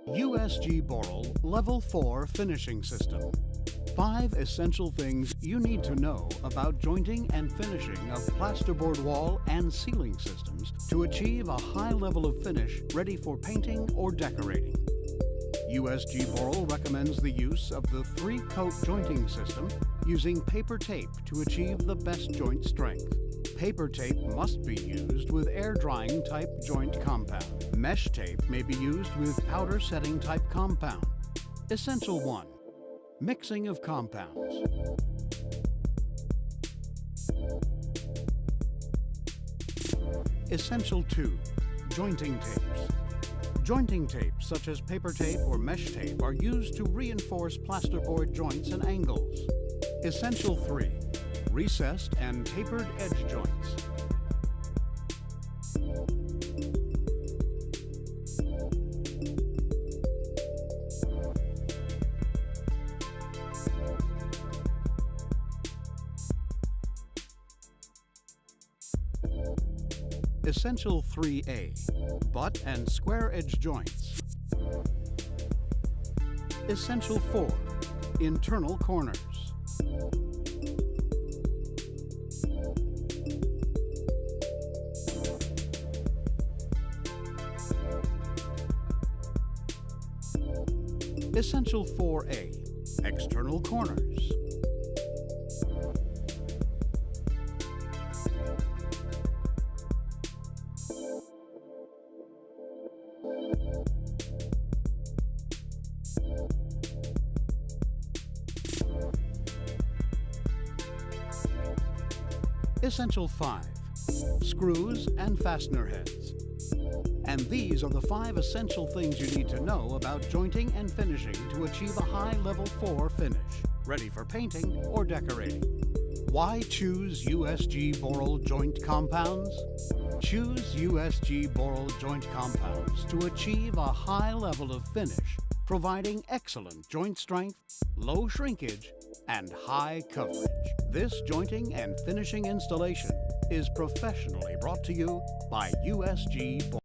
USG Boral Level 4 Finishing System. 5 essential things you need to know about jointing and finishing of plasterboard wall and ceiling systems to achieve a high level of finish ready for painting or decorating. USG Boral recommends the use of the 3-coat jointing system using paper tape to achieve the best joint strength. Paper tape must be used with air drying type joint compound. Mesh tape may be used with powder setting type compound. Essential 1. Mixing of compounds. Essential 2. Jointing tapes. Jointing tapes such as paper tape or mesh tape are used to reinforce plasterboard joints and angles. Essential 3. Recessed and tapered edge joints. Essential 3A, butt and square edge joints. Essential 4, internal corners. Essential 4A, external corners. Essential 5, screws and fastener heads. And these are the 5 essential things you need to know about jointing and finishing to achieve a high level 4 finish, ready for painting or decorating. Why choose USG Boral Joint Compounds? Choose USG Boral Joint Compounds to achieve a high level of finish, providing excellent joint strength, low shrinkage, and high coverage. This jointing and finishing installation is professionally brought to you by USG Boral.